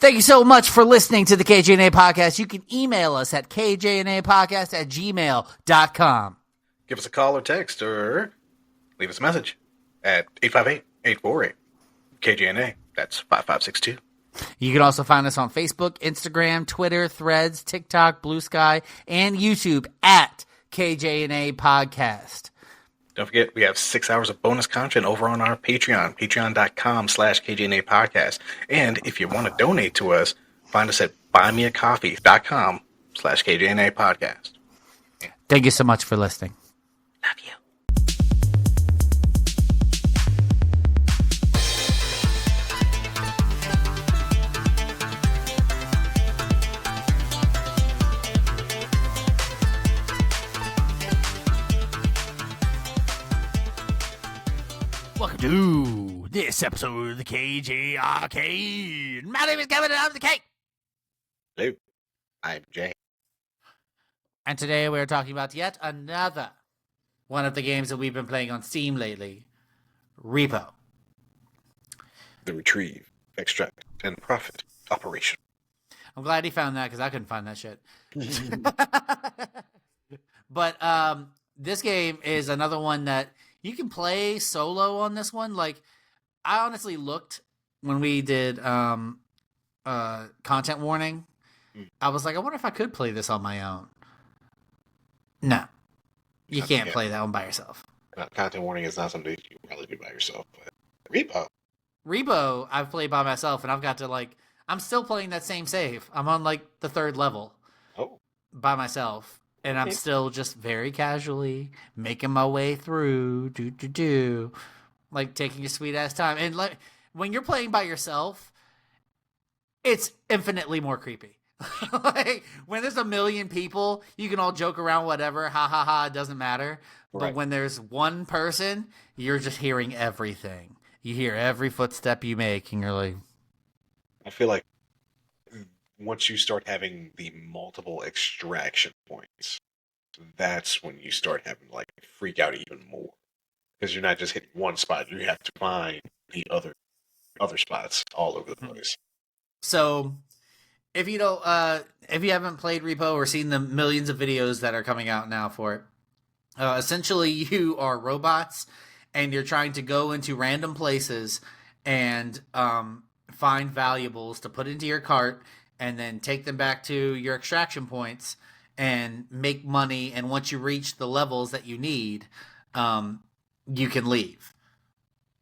Thank you so much for listening to the KJNA podcast. You can email us at kjnapodcast@gmail.com. Give us a call or text or leave us a message at 858-848-KJNA. That's 5562. You can also find us on Facebook, Instagram, Twitter, Threads, TikTok, Blue Sky, and YouTube at KJNA Podcast. Don't forget, we have 6 hours of bonus content over on our Patreon, patreon.com/KJNA Podcast. And if you want to donate to us, find us at buymeacoffee.com/KJNA Podcast. Thank you so much for listening. Love you. Welcome to this episode of the KJ Arcade. My name is Kevin and I'm the K. Hello, I'm Jay. And today we're talking about yet another one of the games that we've been playing on Steam lately, Repo. The Retrieve, Extract, and Profit Operation. I'm glad he found that because I couldn't find that shit. But this game is another one that you can play solo on this one. Like, I honestly looked when we did content warning. I was like, I wonder if I could play this on my own. No. You can't play that one by yourself. Content warning is not something you can probably do by yourself. But Repo, I've played by myself, and I've got to, like, I'm still playing that same save. I'm on, like, the 3rd level by myself. And I'm still just very casually making my way through, like taking a sweet ass time. And like when you're playing by yourself, it's infinitely more creepy. Like when there's a million people, you can all joke around, whatever, ha ha ha, it doesn't matter. Right. But when there's one person, you're just hearing everything. You hear every footstep you make, and you're like, I feel like once you start having the multiple extraction points, that's when you start having like freak out even more, because you're not just hitting one spot; you have to find the other spots all over the place. So, if you don't, if you haven't played Repo or seen the millions of videos that are coming out now for it, essentially you are robots, and you're trying to go into random places and find valuables to put into your cart. And then take them back to your extraction points and make money. And once you reach the levels that you need, you can leave.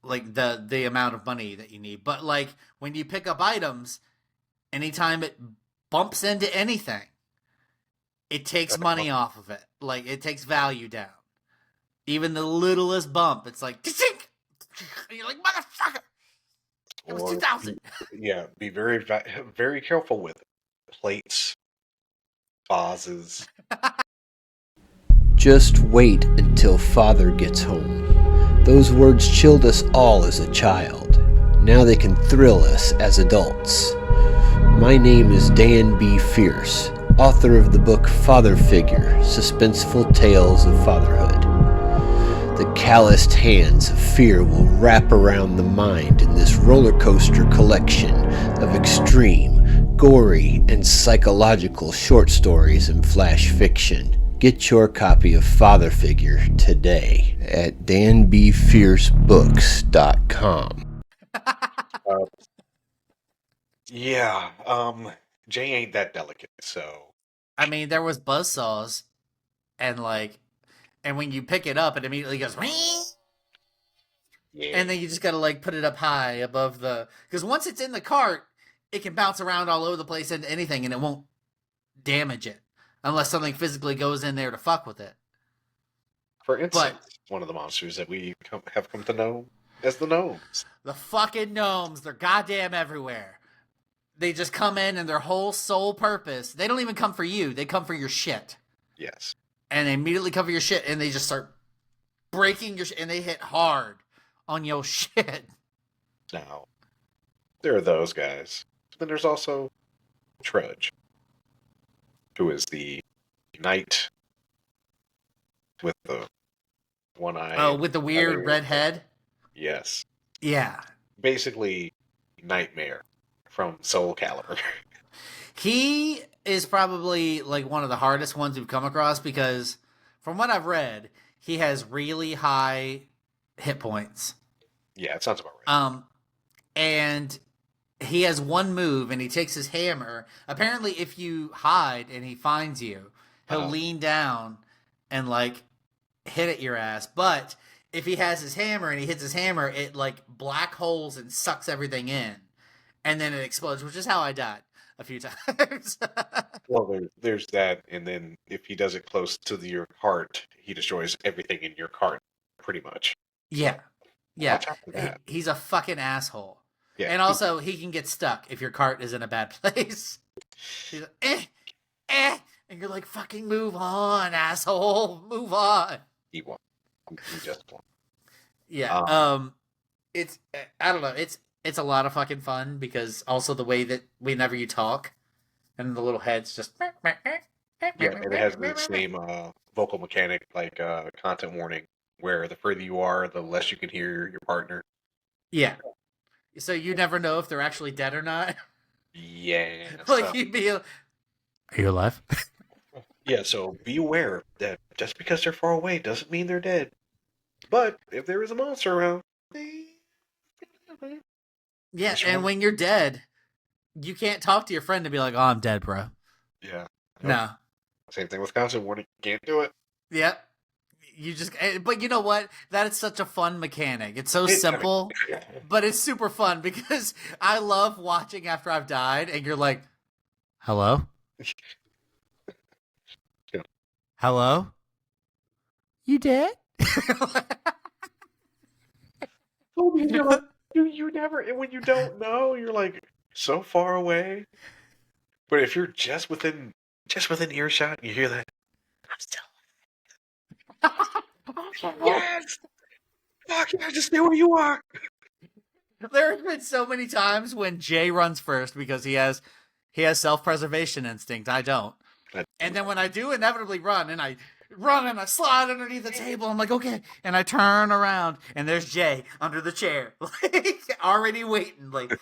Like the amount of money that you need. But like when you pick up items, anytime it bumps into anything, it takes money off of it. Like it takes value down. Even the littlest bump, it's like, and you're like, motherfucker. It was 2,000. Yeah, be very, very careful with plates, vases. Just wait until Father gets home. Those words chilled us all as a child. Now they can thrill us as adults. My name is Dan B. Fierce, author of the book Father Figure, Suspenseful Tales of Fatherhood. The calloused hands of fear will wrap around the mind in this roller coaster collection of extreme, gory, and psychological short stories and flash fiction. Get your copy of Father Figure today at danbfiercebooks.com. Jay ain't that delicate, so... I mean, there was buzzsaws, and like... And when you pick it up, it immediately goes, yeah. And then you just gotta like put it up high above the, because once it's in the cart, it can bounce around all over the place into anything, and it won't damage it unless something physically goes in there to fuck with it. For instance, one of the monsters that we have come to know as the gnomes. The fucking gnomes, they're goddamn everywhere. They just come in, and their whole sole purpose, they don't even come for you; they come for your shit. Yes. And they immediately cover your shit, and they just start breaking your shit, and they hit hard on your shit. Now, there are those guys. But then there's also Trudge, who is the knight with the one eye. Oh, with the weird red head? Yes. Yeah. Basically, Nightmare from Soul Calibur. He is probably like one of the hardest ones we've come across because, from what I've read, he has really high hit points. Yeah, it sounds about right. And he has one move, and he takes his hammer. Apparently, if you hide and he finds you, he'll lean down and like hit at your ass. But if he has his hammer and he hits his hammer, it like black holes and sucks everything in, and then it explodes, which is how I died a few times. Well, there's that, and then if he does it close to your cart, he destroys everything in your cart, pretty much. Yeah. Yeah. Watch out for that. He's a fucking asshole. Yeah. And also, he can get stuck if your cart is in a bad place. He's like, and you're like, fucking move on, asshole. Move on. He won. He just won. Yeah. It's, I don't know. It's a lot of fucking fun because also the way that whenever you talk and the little heads just. Yeah, and it has the same vocal mechanic, like content warning, where the further you are, the less you can hear your partner. Yeah. So you never know if they're actually dead or not. Yeah. Like you'd be. Are you alive? Yeah, so be aware that just because they're far away doesn't mean they're dead. But if there is a monster around, yeah, and when you're dead, you can't talk to your friend and be like, "Oh, I'm dead, bro." Yeah. No. Same thing with content warning. Can't do it. Yep. You just, but you know what? That is such a fun mechanic. It's so simple, but it's super fun because I love watching after I've died, and you're like, "Hello, Yeah. hello, you dead?" You never, when you don't know, you're like so far away. But if you're just within earshot, you hear that. I'm still. Yes. Fuck yeah! Just stay where you are. There have been so many times when Jay runs first because he has self-preservation instinct. I don't. And then when I do inevitably run and I slide underneath the table, I'm like, okay. And I turn around and there's Jay under the chair, like already waiting. Like,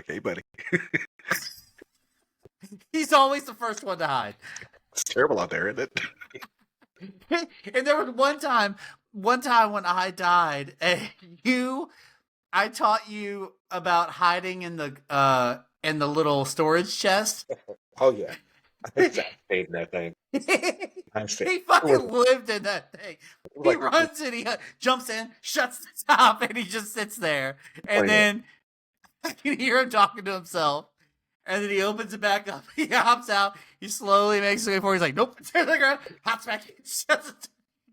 hey, buddy. He's always the first one to hide. It's terrible out there, isn't it? And there was one time when I died, and I taught you about hiding in the little storage chest. Oh yeah, I stayed in that thing. He fucking lived in that thing. He runs and he jumps in, shuts the top, and he just sits there. And then I can hear him talking to himself. And then he opens it back up. He hops out. He slowly makes his way forward. He's like, nope. To the ground. Hops back. Shuts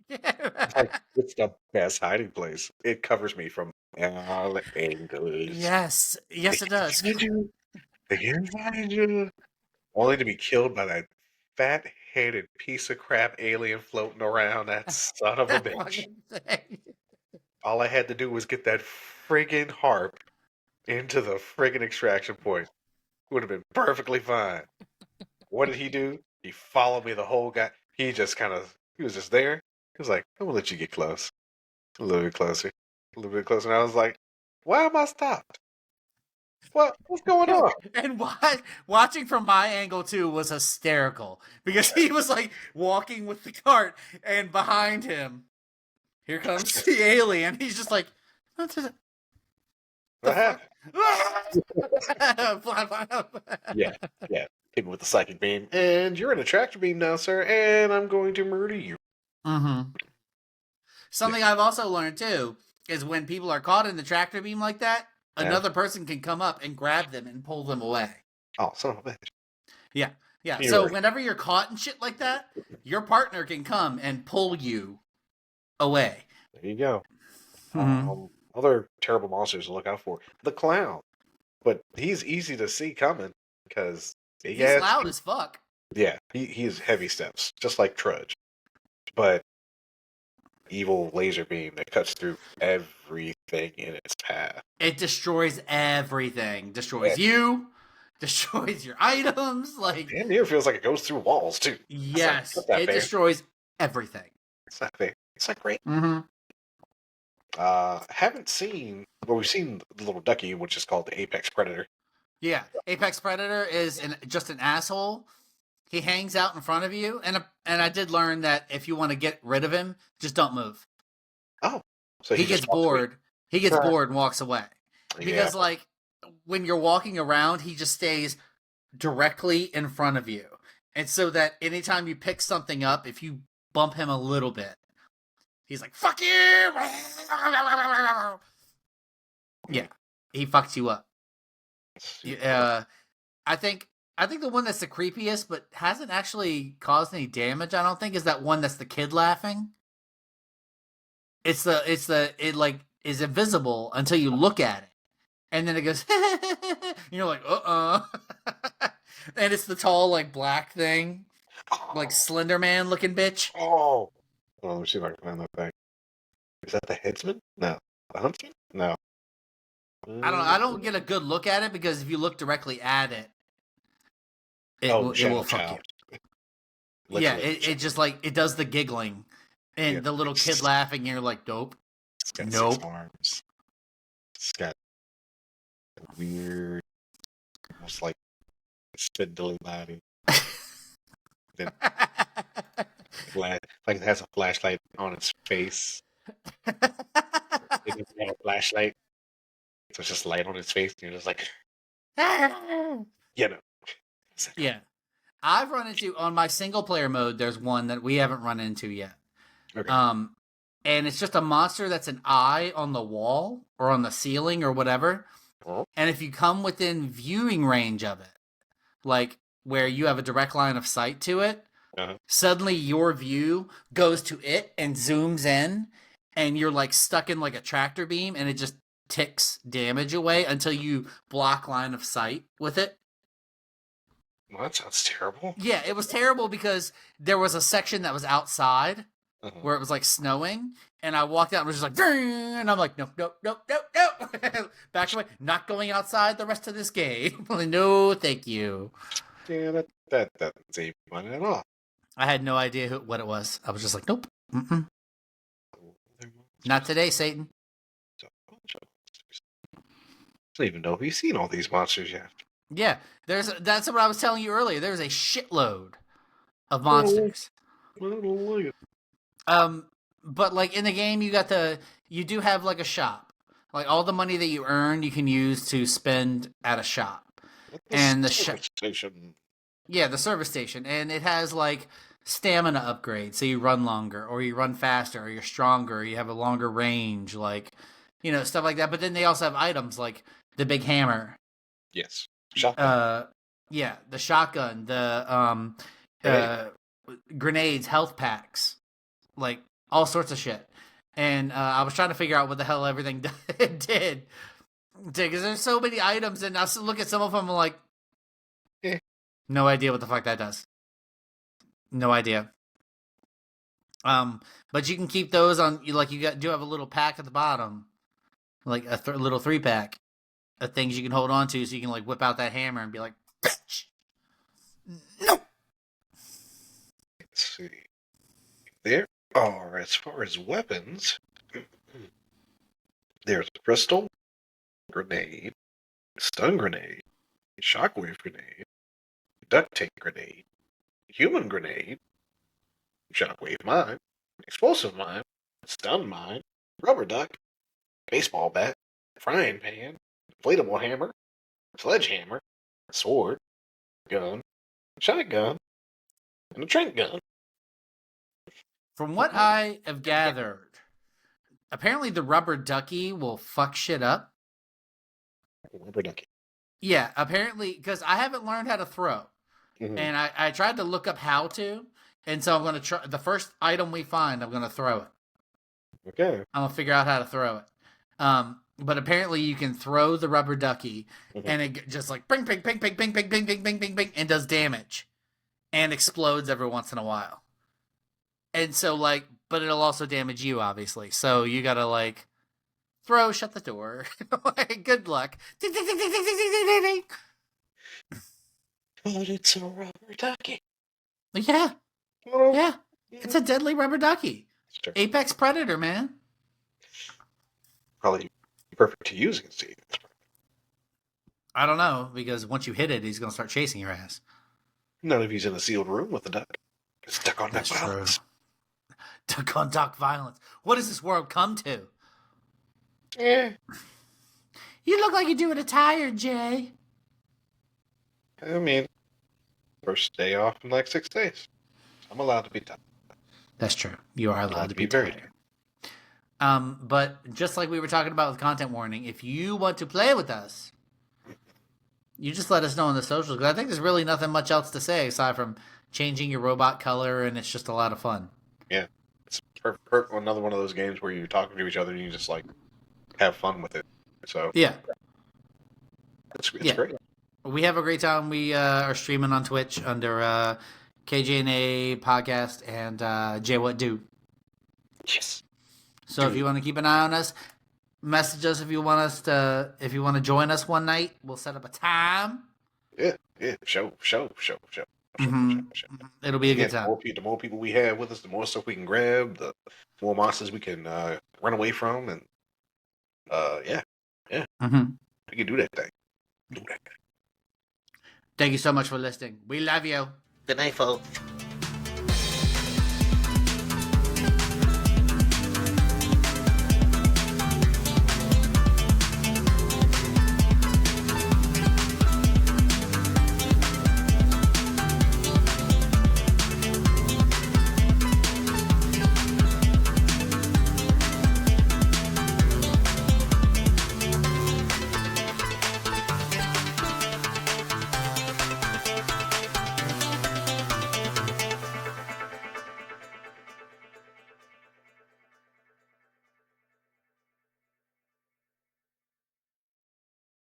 it. It's the best hiding place. It covers me from all angles. Yes. Yes, it does. They can find you. Only to be killed by that fat-headed piece of crap alien floating around. That son of a bitch. All I had to do was get that friggin' harp into the friggin' extraction point. Would have been perfectly fine. What did he do? He followed me the whole guy. He was just there. He was like, I'm gonna let you get close. A little bit closer. A little bit closer. And I was like, why am I stopped? What's going on? And watching from my angle too was hysterical because he was like walking with the cart, and behind him, here comes the alien. He's just like, what happened? Yeah. Hit me with the psychic beam, and you're in a tractor beam now, sir, and I'm going to murder you. Mm-hmm. Something I've also learned too is when people are caught in the tractor beam like that, another person can come up and grab them and pull them away. Oh, son of a bitch. Yeah. So whenever you're caught in shit like that, your partner can come and pull you away. There you go. Mm-hmm. Other terrible monsters to look out for. The clown. But he's easy to see coming because he's loud as fuck. Yeah, he has heavy steps, just like Trudge. But evil laser beam that cuts through everything in its path. It destroys everything. Destroys you. Destroys your items. Like, damn near feels like it goes through walls too. Yes, it destroys everything. It's not fair. It's not great. Mm-hmm. Haven't seen. Well, we've seen the little ducky, which is called the apex predator. Yeah, Apex Predator is just an asshole. He hangs out in front of you, and I did learn that if you want to get rid of him, just don't move. Oh, so He he just gets walks away. bored. He gets bored and walks away Yeah. because like when you're walking around, he just stays directly in front of you, and so that anytime you pick something up, if you bump him a little bit, he's like "fuck you." Yeah, he fucks you up. I think the one that's the creepiest, but hasn't actually caused any damage. I don't think is that one that's the kid laughing. It like is invisible until you look at it, and then it goes. You're like, and it's the tall like black thing, like Slender Man looking bitch. Oh, let me see if I can find that thing. Is that the headsman? No. The huntsman? No. I don't get a good look at it because if you look directly at it, it will Shadow fuck Child. you. Literally, Yeah, it just like it does the giggling, and the little kid laughing. And you're like, dope. It's got Nope. 6 arms. It's got weird, almost like spindly body. Then like it has a flashlight on its face. It doesn't have a flashlight, so it's just light on its face, and you're just like, you know. Yeah. I've run into on my single player mode. There's one that we haven't run into yet. Okay. And it's just a monster that's an eye on the wall or on the ceiling or whatever. Oh. And if you come within viewing range of it, like where you have a direct line of sight to it, suddenly your view goes to it and zooms in, and you're like stuck in like a tractor beam, and it just ticks damage away until you block line of sight with it. Well, that sounds terrible. Yeah, it was terrible because there was a section that was outside where it was like snowing, and I walked out and was just like, and I'm like, nope, back away, not going outside the rest of this game. Like, no, thank you. Yeah, that doesn't save money at all. I had no idea what it was. I was just like, nope, not today, Satan. I don't even know if you've seen all these monsters yet. Yeah, that's what I was telling you earlier. There's a shitload of monsters. But like in the game, you do have like a shop. Like all the money that you earn, you can use to spend at a shop. And the service station. Yeah, the service station, and it has like stamina upgrades, so you run longer, or you run faster, or you're stronger, or you have a longer range, like stuff like that. But then they also have items like the big hammer. Yes. Shotgun. Yeah, the shotgun, the grenades, health packs, like all sorts of shit. And I was trying to figure out what the hell everything did, because there's so many items, and I look at some of them, I'm like, no idea what the fuck that does. No idea. But you can keep those on. Do have a little pack at the bottom, like a little 3-pack of things you can hold on to, so you can like whip out that hammer and be like, bitch. No. Let's see. There are, as far as weapons, there's a pistol, grenade, stun grenade, shockwave grenade, duct tape grenade, human grenade, shockwave mine, explosive mine, stun mine, rubber duck, baseball bat, frying pan, inflatable hammer, sledgehammer, sword, gun, shotgun, and a trank gun. From what I have gathered, apparently the rubber ducky will fuck shit up. Rubber ducky. Yeah, apparently, because I haven't learned how to throw. Mm-hmm. And I tried to look up how to, and so I'm going to try. The first item we find, I'm going to throw it. Okay. I'm going to figure out how to throw it. But apparently you can throw the rubber ducky, and it just like bing, bing, bing, bing, bing, bing, bing, bing, bing, bing, bing, and does damage. And explodes every once in a while. And so, like, but it'll also damage you, obviously. So you got to, like, throw, shut the door. Good luck. Ding, ding, ding, ding, ding, ding, ding, ding. But it's a rubber ducky. Yeah. Oh, yeah. It's a deadly rubber ducky. Apex Predator, man. Probably perfect to use against the Apex Predator. I don't know, because once you hit it, he's going to start chasing your ass. Not if he's in a sealed room with the duck. It's duck on duck That's violence. true. Duck on duck violence. What does this world come to? Yeah. You look like you're doing a tired, Jay. I mean, first day off in like 6 days. I'm allowed to be tired. That's true. You are allowed to be very tired. But just like we were talking about with content warning, if you want to play with us, you just let us know on the socials. Because I think there's really nothing much else to say aside from changing your robot color, and it's just a lot of fun. Yeah. It's another one of those games where you're talking to each other and you just like have fun with it. So Yeah. it's Yeah. great. We have a great time. We are streaming on Twitch under KJNA Podcast and Jay What Do. Yes. So if you want to keep an eye on us, message us if you want to join us one night. We'll set up a time. Yeah. Show. It'll be a good time. The more people we have with us, the more stuff we can grab, the more monsters we can run away from, and yeah, we can do that thing. Thank you so much for listening. We love you. Good night, folks.